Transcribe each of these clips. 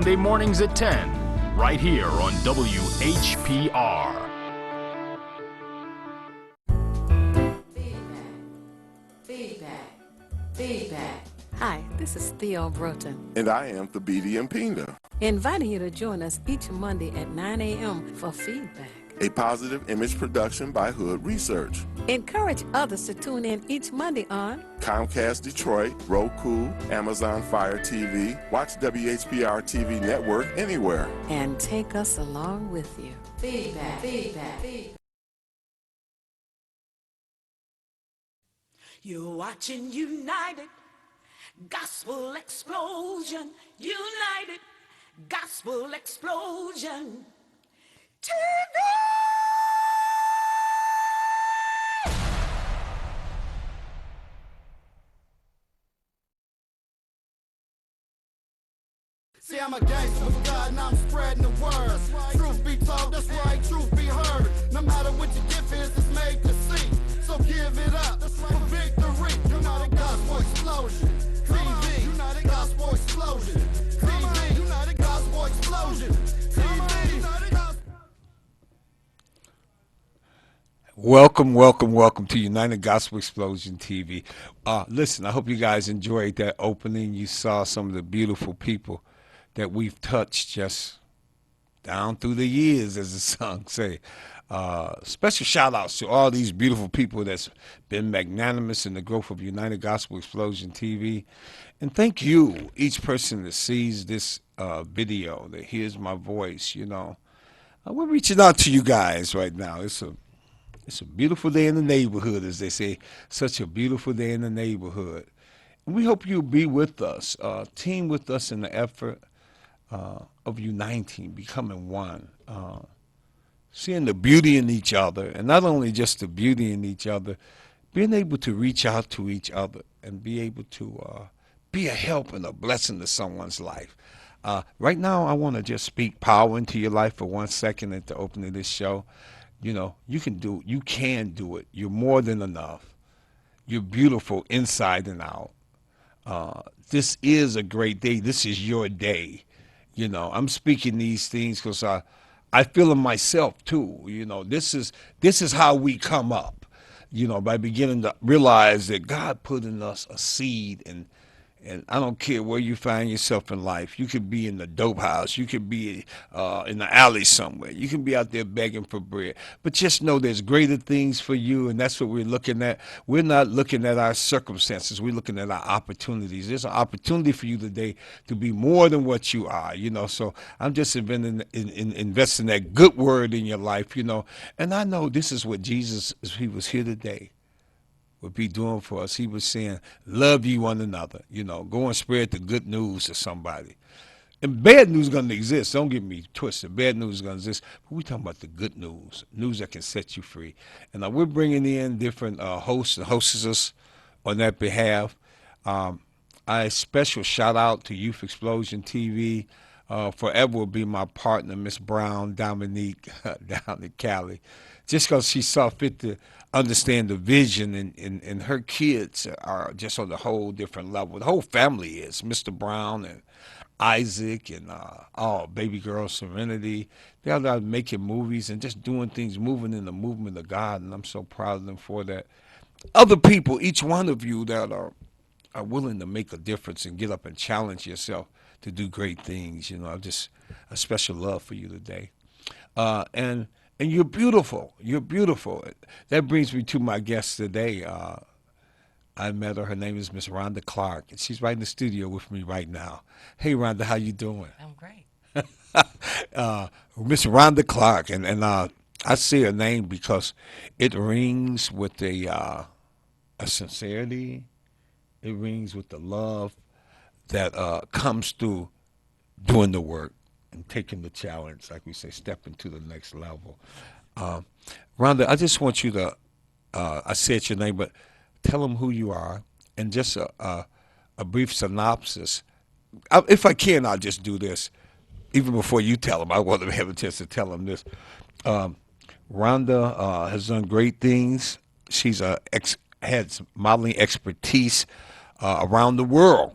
Sunday mornings at 10, right here on WHPR. Feedback. Hi, this is Theo Broughton. And I am Thabiti Mpina. Inviting you to join us each Monday at 9 a.m. for Feedback, A positive image production by Hood Research. Encourage others to tune in each Monday on Comcast Detroit, Roku, Amazon Fire TV, watch WHPR TV Network anywhere. And take us along with you. Feedback. You're watching United Gospel Explosion. United Gospel Explosion TV. See, I'm a gangster with God and I'm spreading the word. Truth be told, that's right, truth be heard. No matter what your gift is, it's made to see. So give it up for victory. United Gospel Explosion TV. United Gospel Explosion TV. United Gospel Explosion TV. Welcome to United Gospel Explosion TV. Listen, I hope you guys enjoyed that opening. You saw some of the beautiful people that we've touched just down through the years, as the song say. Special shout outs to all these beautiful people that's been magnanimous in the growth of United Gospel Explosion TV. And thank you, each person that sees this video, that hears my voice, you know. We're reaching out to you guys right now. It's a beautiful day in the neighborhood, as they say. Such a beautiful day in the neighborhood. And we hope you'll be with us, team with us in the effort of uniting, becoming one, seeing the beauty in each other, and not only just the beauty in each other, being able to reach out to each other and be able to be a help and a blessing to someone's life. Right now, I want to just speak power into your life for 1 second at the opening of this show. You know, you can do it. You're more than enough. You're beautiful inside and out. This is a great day. This is your day. You know, I'm speaking these things because I feel them myself too. You know, this is how we come up. You know, by beginning to realize that God put in us a seed, and I don't care where you find yourself in life. You could be in the dope house. You could be in the alley somewhere. You can be out there begging for bread. But just know there's greater things for you, and that's what we're looking at. We're not looking at our circumstances. We're looking at our opportunities. There's an opportunity for you today to be more than what you are, you know. So I'm just investing that good word in your life, you know. And I know this is what Jesus, if he was here today, would be doing for us. He was saying, love ye one another, you know, go and spread the good news to somebody. And bad news is going to exist. Don't get me twisted. Bad news is going to exist. But we're talking about the good news, news that can set you free. And we're bringing in different hosts and hostesses on that behalf. I special shout out to Youth Explosion TV. Forever will be my partner, Miss Brown Dominique, down in Cali. Just because she saw fit to understand the vision, and her kids are just on a whole different level. The whole family is. Mr. Brown and Isaac and baby girl Serenity. They're out making movies and just doing things, moving in the movement of God, and I'm so proud of them for that. Other people, each one of you that are willing to make a difference and get up and challenge yourself to do great things. You know, just a special love for you today. And you're beautiful. You're beautiful. That brings me to my guest today. I met her. Her name is Miss Rhonda Clark, and she's right in the studio with me right now. Hey, Rhonda, how you doing? I'm great. Miss Rhonda Clark, and I say her name because it rings with a sincerity. It rings with the love that comes through doing the work and taking the challenge, like we say, stepping to the next level. Rhonda, I just want you to, I said your name, but tell them who you are and just a brief synopsis. If I can, I'll just do this. Even before you tell them, I want to have a chance to tell them this. Rhonda has done great things. She's had modeling expertise around the world.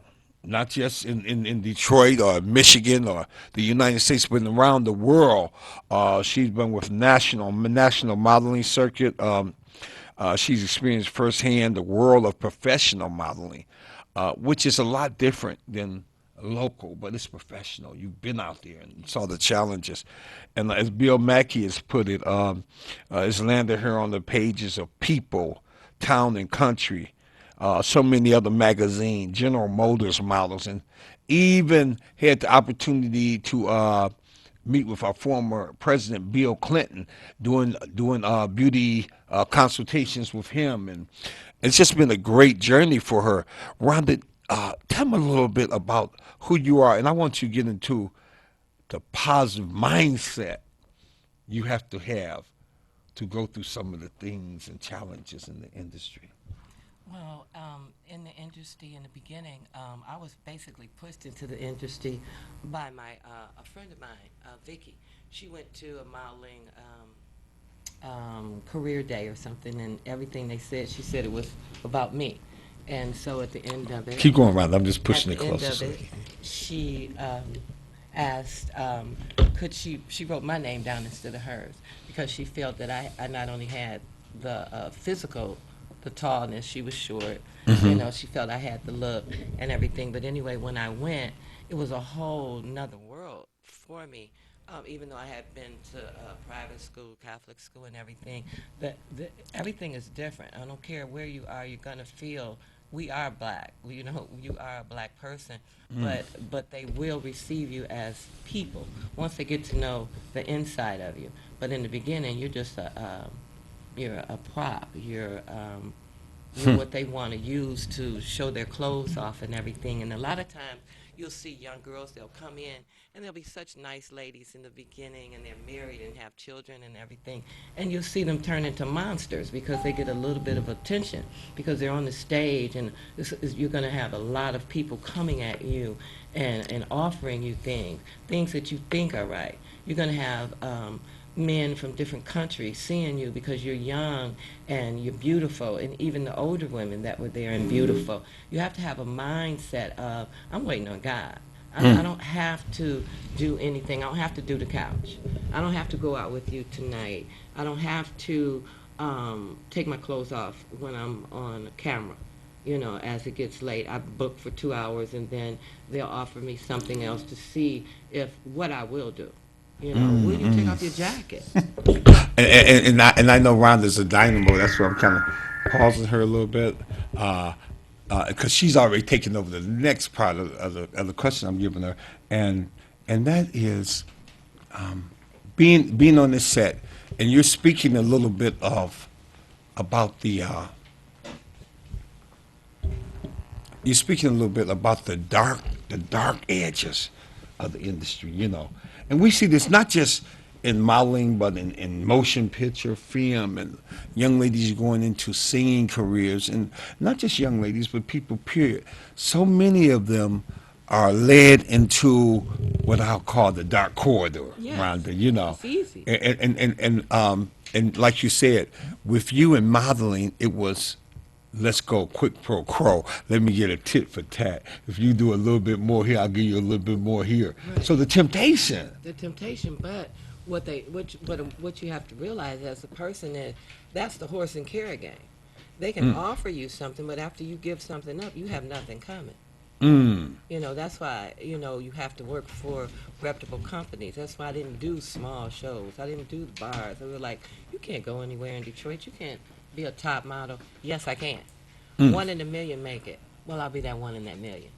not just in Detroit or Michigan or the United States, but around the world. She's been with national modeling circuit. She's experienced firsthand the world of professional modeling, which is a lot different than local, but it's professional. You've been out there and saw the challenges. And as Bill Mackey has put it, it's landed her on the pages of People, Town and Country, so many other magazines, General Motors models, and even had the opportunity to meet with our former president Bill Clinton, doing beauty consultations with him, and it's just been a great journey for her. Rhonda, tell me a little bit about who you are, and I want you to get into the positive mindset you have to go through some of the things and challenges in the industry. Well, in the industry in the beginning, I was basically pushed into the industry by a friend of mine, Vicky. She went to a modeling career day or something, and everything they said, she said it was about me. And so at the end of it, Keep going, Rhonda. I'm just at pushing the it end closer. of it, she asked, could she wrote my name down instead of hers because she felt that I not only had the physical, the tallness, she was short, you know, she felt I had the look and everything. But anyway, when I went, it was a whole nother world for me. Even though I had been to private school, Catholic school, and everything, everything is different. I don't care where you are, you're gonna feel we are black. You know, you are a black person, but they will receive you as people once they get to know the inside of you. But in the beginning, you're just you're a prop. You're what they want to use to show their clothes off and everything. And a lot of times, you'll see young girls, they'll come in, and they'll be such nice ladies in the beginning, and they're married and have children and everything. And you'll see them turn into monsters because they get a little bit of attention because they're on the stage, and you're going to have a lot of people coming at you and offering you things that you think are right. You're going to have men from different countries seeing you because you're young and you're beautiful, and even the older women that were there and beautiful. You have to have a mindset of, I'm waiting on God. I don't have to do anything. I don't have to do the couch. I don't have to go out with you tonight. I don't have to take my clothes off when I'm on camera. You know, as it gets late, I book for 2 hours, and then they'll offer me something else to see if what I will do. You know, will you take off your jacket? And I know Rhonda's a dynamo. That's why I'm kind of pausing her a little bit, because she's already taken over the next part of the question I'm giving her, and that is being on this set, and you're speaking a little bit about the you're speaking a little bit about the dark edges of the industry, you know. And we see this not just in modeling, but in motion picture, film, and young ladies going into singing careers, and not just young ladies, but people, period. So many of them are led into what I'll call the dark corridor, Yes. Rhonda, you know. It's easy. And like you said, with you in modeling, it was let's go quick pro quo. Let me get a tit for tat. If you do a little bit more here, I'll give you a little bit more here. Right. So the temptation. The temptation, but what you have to realize as a person is that's the horse and carrot game. They can offer you something, but after you give something up, you have nothing coming. You know, that's why, you know, you have to work for reputable companies. That's why I didn't do small shows. I didn't do the bars. They were like, you can't go anywhere in Detroit. You can't be a top model. Yes, I can. 1 in a million make it. Well, I'll be that 1 in that million.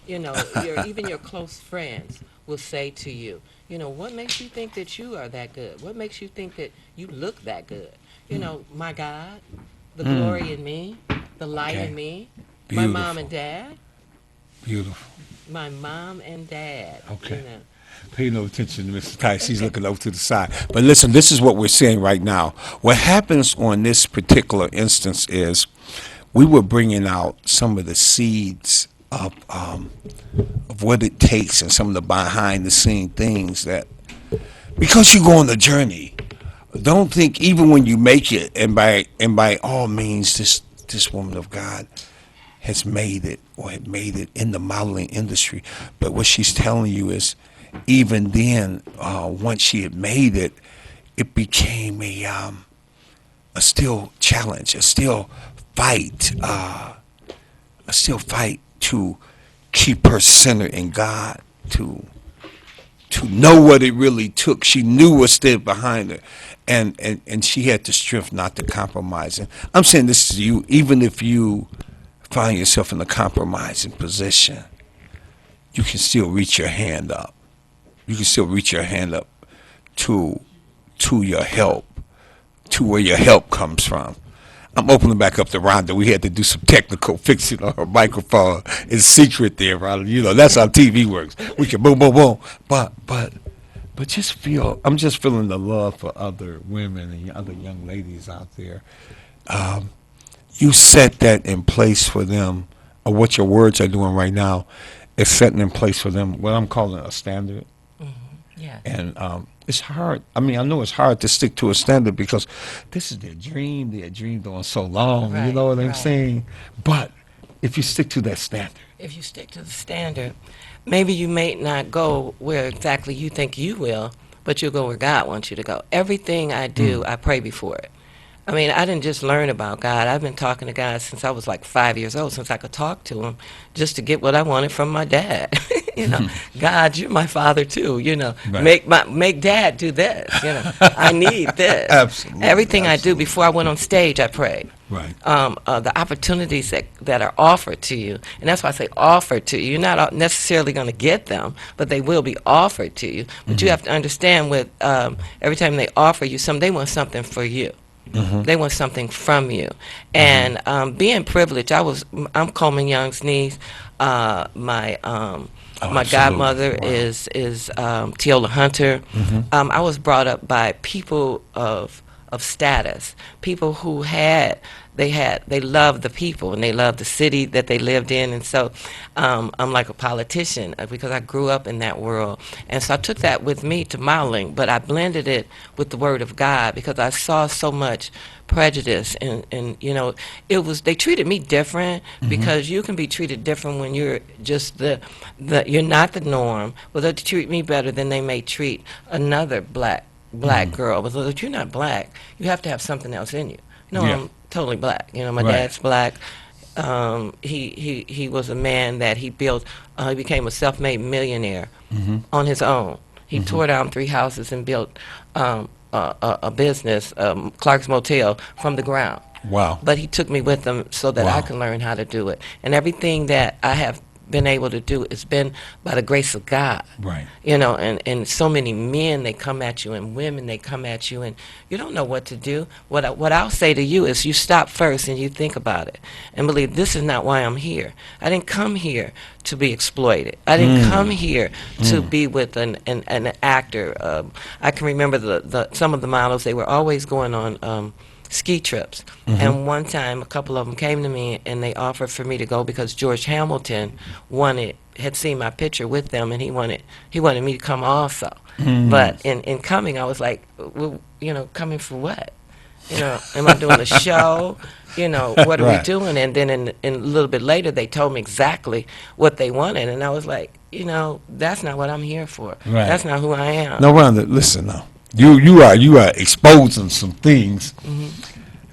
You know, even your close friends will say to you, you know, what makes you think that you are that good? What makes you think that you look that good? You know, my God, the glory in me, the light Okay. in me, my Beautiful. mom and dad. Beautiful. My mom and dad. Okay. You know. Pay no attention to Mrs. Tice. She's looking over to the side. But listen, this is what we're saying right now. What happens on this particular instance is we were bringing out some of the seeds of what it takes and some of the behind the scene things that, because you go on the journey, don't think even when you make it, and by all means, this woman of God has made it or had made it in the modeling industry. But what she's telling you is, even then, once she had made it, it became a still challenge, a still fight to keep her centered in God, to know what it really took. She knew what stood behind her, and she had the strength not to compromise. And I'm saying this to you, even if you find yourself in a compromising position, you can still reach your hand up. You can still reach your hand up to your help, to where your help comes from. I'm opening back up to Rhonda. We had to do some technical fixing on her microphone in secret there, Rhonda. You know, that's how TV works. We can boom, boom, boom. But just feel, I'm just feeling the love for other women and other young ladies out there. You set that in place for them, or what your words are doing right now is setting in place for them what I'm calling a standard. Yeah. And it's hard. I mean, I know it's hard to stick to a standard because this is their dream. They had dreamed on so long. You know what I'm saying? But if you stick to that standard. If you stick to the standard, maybe you may not go where exactly you think you will, but you'll go where God wants you to go. Everything I do, I pray before it. I mean, I didn't just learn about God. I've been talking to God since I was like 5 years old, since I could talk to him, just to get what I wanted from my dad. You know, God, you're my father too. You know, Right. make Dad do this. You know, I need this. Absolutely. Everything I do before I went on stage, I prayed. Right. The opportunities that are offered to you, and that's why I say offered to you. You're not necessarily going to get them, but they will be offered to you. But you have to understand, with every time they offer you something, they want something for you. They want something from you. And being privileged, I'm Coleman Young's niece. My godmother is Teola Hunter. I was brought up by people of status, people who they loved the people and they loved the city that they lived in. And so I'm like a politician because I grew up in that world. And so I took that with me to modeling, but I blended it with the Word of God because I saw so much prejudice and you know, they treated me different because you can be treated different when you're just you're not the norm, but they treat me better than they may treat another black girl. But if you're not black, you have to have something else in you. No, Yeah. I'm totally black. You know, my Right. dad's black. He was a man that he built. He became a self-made millionaire on his own. He tore down 3 houses and built a business, Clark's Motel, from the ground. Wow. But he took me with him so that I Wow. could learn how to do it. And everything that I have been able to do has been by the grace of God. Right. You know, and so many men, they come at you, and women, they come at you, and you don't know what to do. What I'll say to you is you stop first and you think about it and believe, this is not why I'm here. I didn't come here to be exploited. I didn't come here to be with an actor. I can remember some of the models, they were always going on ski trips. And one time, a couple of them came to me and they offered for me to go because George Hamilton had seen my picture with them, and he wanted me to come also. But in coming, I was like, well, you know, coming for what? You know, am I doing a show? You know, what are we doing? And then in a little bit later, they told me exactly what they wanted, and I was like, you know, that's not what I'm here for. Right. That's not who I am. No, Rhonda, listen now. You are exposing some things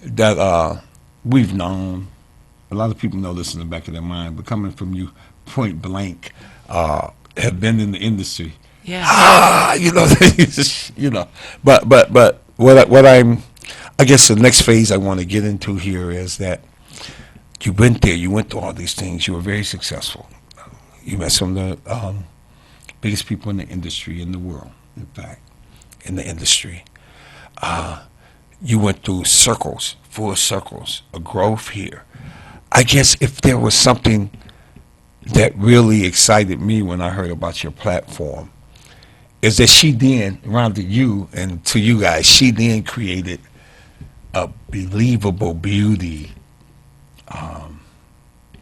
that we've known. A lot of people know this in the back of their mind, but coming from you, point blank, have been in the industry. Yeah. You know, you know. But what I guess the next phase I want to get into here is that you went there, you went through all these things, you were very successful. You met some of the biggest people in the industry in the world, in fact, in the industry. You went through circles, full circles, of growth here. I guess if there was something that really excited me when I heard about your platform, is that she then, Rhonda, you and to you guys, she then created a believable beauty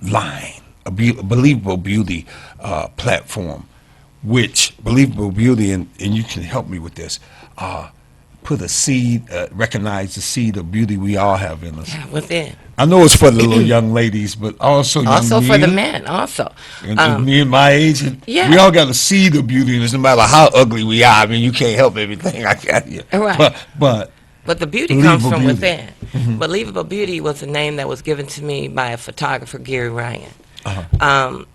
line, a believable beauty platform, which believable beauty, and you can help me with this, put a seed, recognize the seed of beauty we all have in us. Yeah, within. I know it's for the little young ladies, but also young Also for the men. men, also. And me and my age, and Yeah. we all got a seed of beauty in us, no matter how ugly we are. I mean, you can't help everything. I got you. Right. But But the beauty comes Believable from Beauty. within. Mm-hmm. Believable Beauty was a name that was given to me by a photographer, Gary Ryan.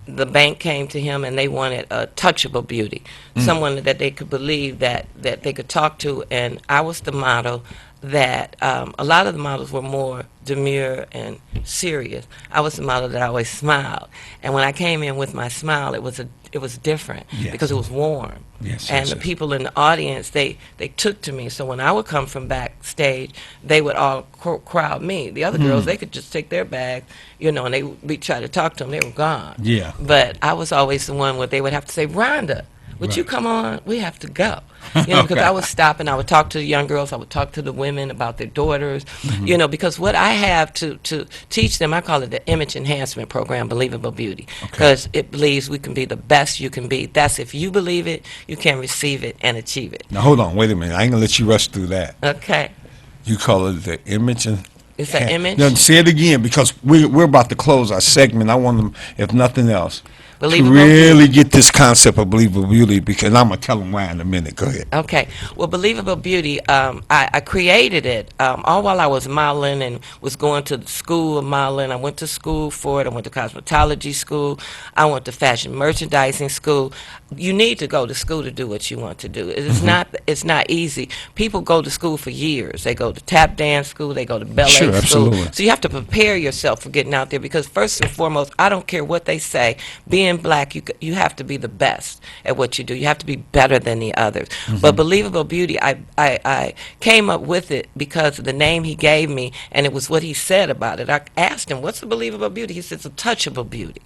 The bank came to him and they wanted a touchable beauty, someone that they could believe that they could talk to. And I was the model that a lot of the models were more demure and serious. I was the model that always smiled. And when I came in with my smile, it was different Yes. because it was warm. Yes, And yes, the yes. people in the audience, they took to me. So when I would come from backstage, they would all crowd me. The other girls, they could just take their bags, and they would try to talk to them. They were gone. Yeah. But I was always the one where they would have to say, Rhonda, would you Right. come on? We have to go. Because I would stop and I would talk to the young girls. I would talk to the women about their daughters. Because what I have to teach them, I call it the image enhancement program, Believable Beauty. Because it believes we can be the best you can be. That's if you believe it, you can receive it and achieve it. now hold on, wait a minute. I ain't gonna let you rush through that. Okay. You call it the image and. It's an image. No, say it again because we're about to close our segment. I want them, if nothing else, to Believable really get this concept of believable beauty because I'm gonna tell them why in a minute. Go ahead. Okay. Well, Believable Beauty, I created it all while I was modeling and was going to the school of modeling. I went to school for it. I went to cosmetology school. I went to fashion merchandising school. You need to go to school to do what you want to do. It's not easy. People go to school for years. They go to tap dance school. They go to ballet Sure, school. absolutely. So you have to prepare yourself for getting out there because first and foremost, I don't care what they say. Being black, you have to be the best at what you do. You have to be better than the others. But Believable Beauty, I came up with it because of the name he gave me, and it was what he said about it. I asked him, "What's a believable beauty?" He said, "It's a touchable beauty.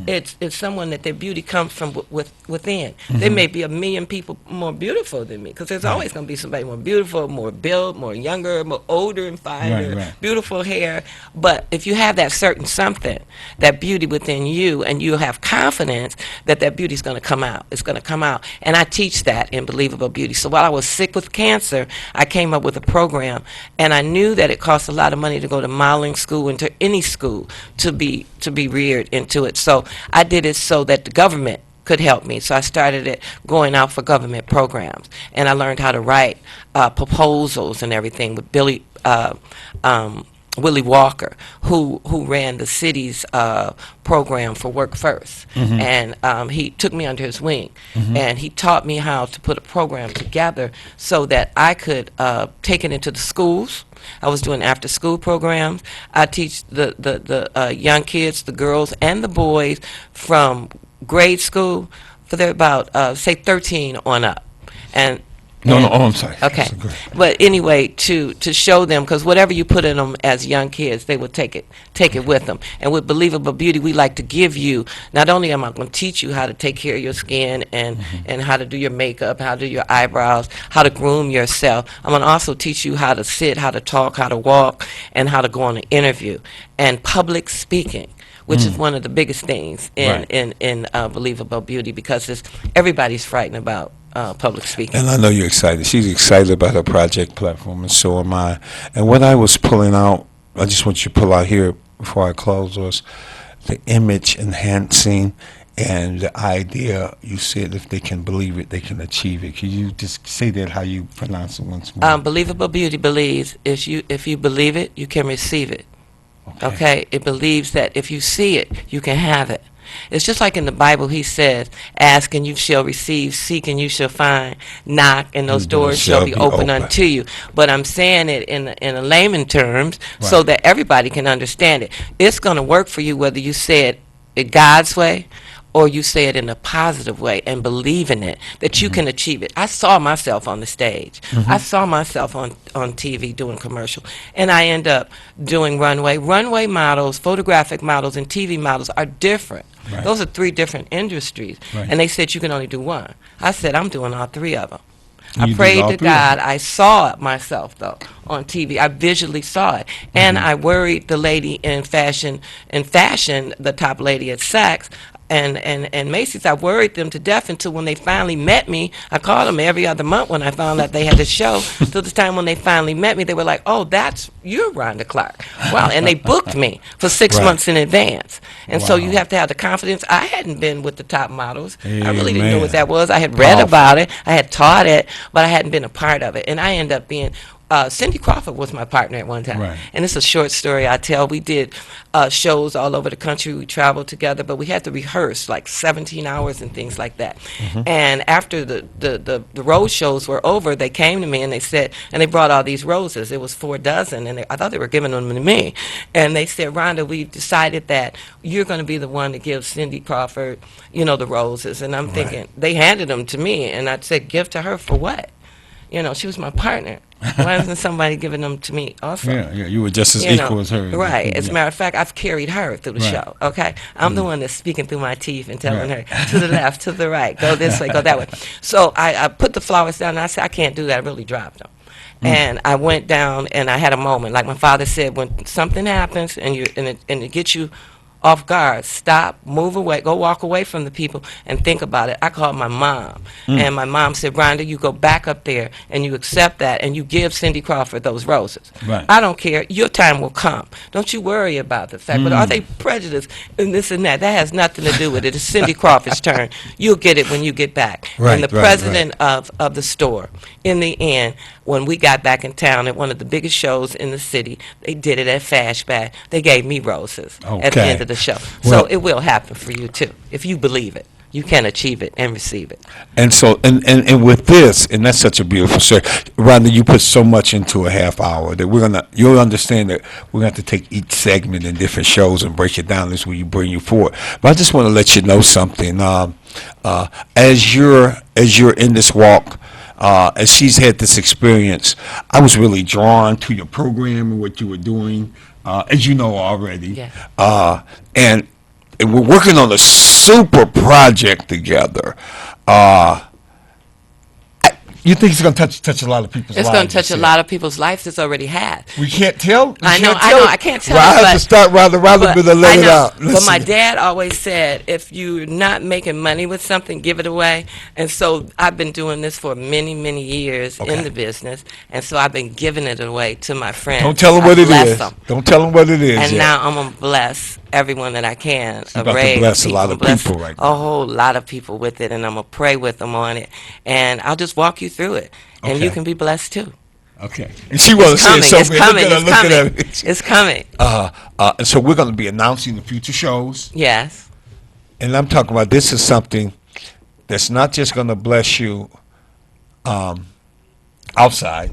It's someone that their beauty comes from within. There may be a million people more beautiful than me because there's always going to be somebody more beautiful, more built, more younger, more older and finer, Right. beautiful hair. But if you have that certain something, that beauty within you, and you have confidence that beauty is going to come out. It's going to come out. And I teach that in Believable Beauty. So while I was sick with cancer, I came up with a program, and I knew that it cost a lot of money to go to modeling school and to any school to be reared into it. So I did it so that the government could help me. So I started it going out for government programs, and I learned how to write proposals and everything with Willie Walker, who ran the city's program for Work First, and he took me under his wing, and he taught me how to put a program together so that I could take it into the schools. I was doing after-school programs. I teach the young kids, the girls and the boys, from grade school for they're about say 13 on up, and No, I'm sorry. Okay, So go ahead. but anyway, to show them, because whatever you put in them as young kids, they will take it with them. And with Believable Beauty, we like to give you, not only am I going to teach you how to take care of your skin and how to do your makeup, how to do your eyebrows, how to groom yourself, I'm going to also teach you how to sit, how to talk, how to walk, and how to go on an interview. And public speaking, which is one of the biggest things Right. in Believable Beauty, because everybody's frightened about public speaking. And I know you're excited. She's excited about her project platform, and so am I. And what I was pulling out, I just want you to pull out here before I close, was the image enhancing and the idea. You said if they can believe it, they can achieve it. Can you just say that how you pronounce it once more? Believable Beauty believes if you believe it, you can receive it. Okay? It believes that if you see it, you can have it. It's just like in the Bible, he says, ask and you shall receive, seek and you shall find, knock and those doors shall be open unto you. But I'm saying it in a layman terms so Right. that everybody can understand it. It's going to work for you whether you say it God's way or you say it in a positive way and believe in it, that you can achieve it. I saw myself on the stage. I saw myself on TV doing commercial. And I end up doing runway. Runway models, photographic models, and TV models are different. Right. Those are three different industries. Right. And they said you can only do one. I said I'm doing all three of them. You I did prayed all to three of God. them. I saw it myself, though, on TV. I visually saw it. And I worried the lady in fashion, the top lady at Saks, and Macy's, I worried them to death until when they finally met me. I called them every other month when I found out they had a show. Till the time when they finally met me, they were like, "Oh, you're Rhonda Clark." Wow, and they booked me for 6 Right. months in advance. And so you Wow. have to have the confidence. I hadn't been with the top models. I really didn't know Amen. what that was. I had read Powerful. about it. I had taught it, but I hadn't been a part of it. And I ended up being. Cindy Crawford was my partner at one time. Right. And it's a short story I tell. We did shows all over the country. We traveled together, but we had to rehearse like 17 hours and things like that. And after the road shows were over, they came to me and they said, and they brought all these roses. It was 4 dozen, and I thought they were giving them to me. And they said, "Rhonda, we decided that you're going to be the one to give Cindy Crawford, the roses." And I'm thinking, they handed them to me, and I said, "Give to her for what?" She was my partner. Why isn't somebody giving them to me also? Yeah, you were just as You know, equal as her. Right. As a Yeah. matter of fact, I've carried her through the Right. show. Okay. I'm the one that's speaking through my teeth and telling her to the left, to the right, go this way, go that way. So I put the flowers down and I said, I can't do that. I really dropped them. And I went down and I had a moment. Like my father said, when something happens and it gets you off guard, stop, move away, go walk away from the people and think about it. I called my mom, and my mom said, "Rhonda, you go back up there and you accept that and you give Cindy Crawford those roses. Right. I don't care. Your time will come. Don't you worry about the fact. But are they prejudiced and this and that? That has nothing to do with it. It's Cindy Crawford's turn. You'll get it when you get back." Right, And the right, president of the store, in the end, when we got back in town at one of the biggest shows in the city, they did it at Fashback. They gave me roses at the Okay. end of the show. Well- So it will happen for you too. If you believe it, you can achieve it and receive it. And so, and with this, and that's such a beautiful story. Rhonda, you put so much into a half hour that you'll understand that we're going to have to take each segment in different shows and break it down as we bring you forward. But I just want to let you know something. As you're in this walk, as she's had this experience, I was really drawn to your program and what you were doing, as you know already. Yeah. And we're working on a super project together. You think it's going to touch a lot of people's It's lives? going to touch a lot of people's lives. It's already had. We can't tell. I know, I can't tell Well, I you, have to but- start rather But than let I it know, out. But my Listen. dad always said, if you're not making money with something, give it away. And so I've been doing this for many, many years Okay. in the business. And so I've been giving it away to my friends. Don't tell them I what it bless is. them. Don't tell them what it is. And yet. now I'm going to bless everyone that I can. You're about to bless a lot of bless people right A now. whole lot of people with it. And I'm going to pray with them on it. And I'll just walk you through it. And you Okay. can be blessed too. Okay. And she wants to It's say coming. it so It's bad. coming. Look at her It's looking coming. at it. It's coming. And so we're going to be announcing the future shows. Yes. And I'm talking about this is something that's not just going to bless you outside.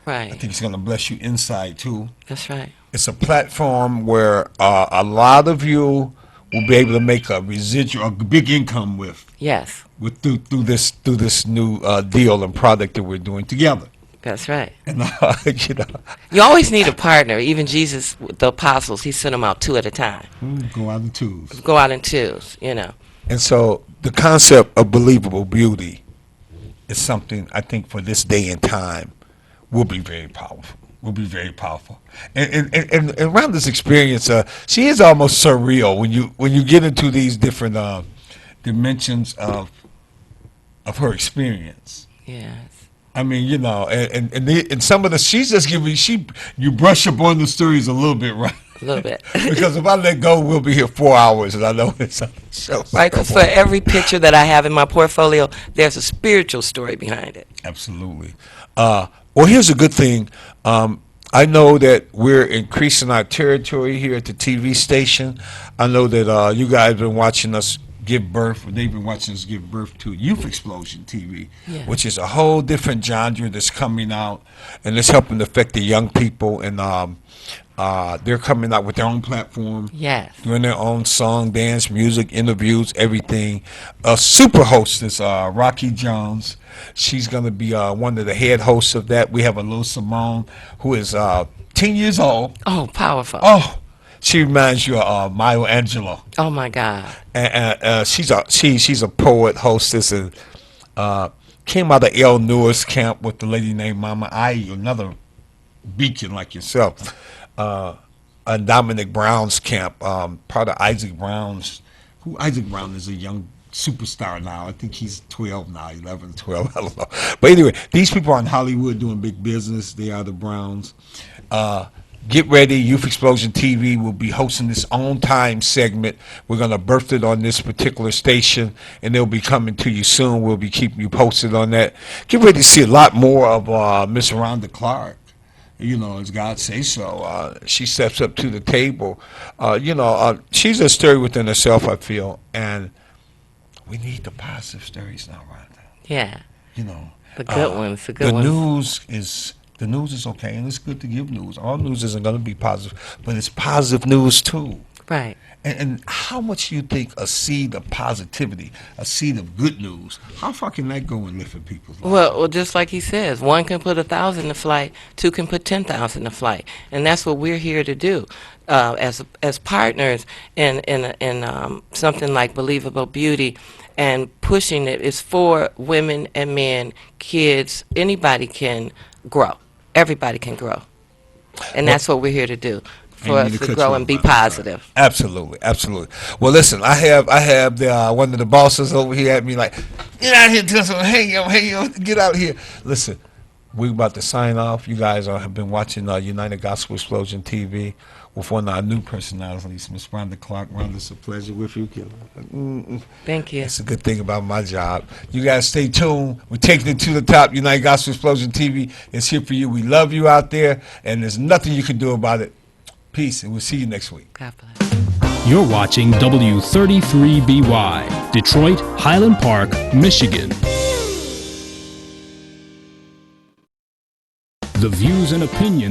I Right. think it's going to bless you inside too. That's right. It's a platform where a lot of you will be able to make a residual, a big income Yes. through this new deal and product that we're doing together. That's right. And You always need a partner. Even Jesus, with the apostles, he sent them out 2 at a time. go out in twos. Go out in 2s, And so the concept of believable beauty is something I think for this day and time will be very powerful. Will be very powerful. And around this experience, she is almost surreal when you get into these different dimensions of her experience. Yes. I mean, and some of she's just giving you brush up on the stories a little bit, right? A little bit. Because if I let go, we'll be here 4 hours, and I know it's so. Right, because for every picture that I have in my portfolio, there's a spiritual story behind it. Absolutely. Well, here's a good thing. I know that we're increasing our territory here at the TV station. I know that you guys have been watching us give birth, or they've been watching us give birth to Youth Explosion TV, Yeah. which is a whole different genre that's coming out, and it's helping to affect the young people. And they're coming out with their own platform. Yes. Doing their own song, dance, music, interviews, everything. A super hostess, Rocky Jones. She's going to be one of the head hosts of that. We have a little Simone who is 10 years old. Oh, powerful. Oh, she reminds you of Maya Angelou. Oh, my God. And she's a poet, hostess, and came out of El Newar's camp with the lady named Mama Ayu, another beacon like yourself. And Dominic Brown's camp, part of Isaac Brown's, who Isaac Brown is a young superstar now. I think he's 12 now, 11, 12, I don't know. But anyway, these people are in Hollywood doing big business. They are the Browns. Get ready. Youth Explosion TV will be hosting this on time segment. We're going to birth it on this particular station, and they'll be coming to you soon. We'll be keeping you posted on that. Get ready to see a lot more of Miss Rhonda Clark. You know, as God say so. She steps up to the table. She's a story within herself, I feel, and we need the positive stories now, Rhonda. Yeah. You know, The good ones. The good ones. The news is okay, and it's good to give news. All news isn't going to be positive, but it's positive news too. Right. And how much do you think a seed of positivity, a seed of good news, how far can that go in lifting people's lives? Well, just like he says, one can put 1,000 to flight, two can put 10,000 to flight, and that's what we're here to do, as partners in something like Believable Beauty, and pushing it is for women and men, kids. Anybody can grow. Everybody can grow, and that's what we're here to do. For us to grow and be positive. Absolutely, absolutely. Well, listen, I have the one of the bosses over here at me like, get out here, tell someone, hey yo, get out here. Listen, we're about to sign off. You guys have been watching United Gospel Explosion TV with one of our new personalities, Miss Rhonda Clark. Rhonda, it's a pleasure with you. Thank you. That's a good thing about my job. You guys stay tuned. We're taking it to the top. United Gospel Explosion TV is here for you. We love you out there, and there's nothing you can do about it. Peace, and we'll see you next week. God bless. You're watching W33BY, Detroit, Highland Park, Michigan. The views and opinions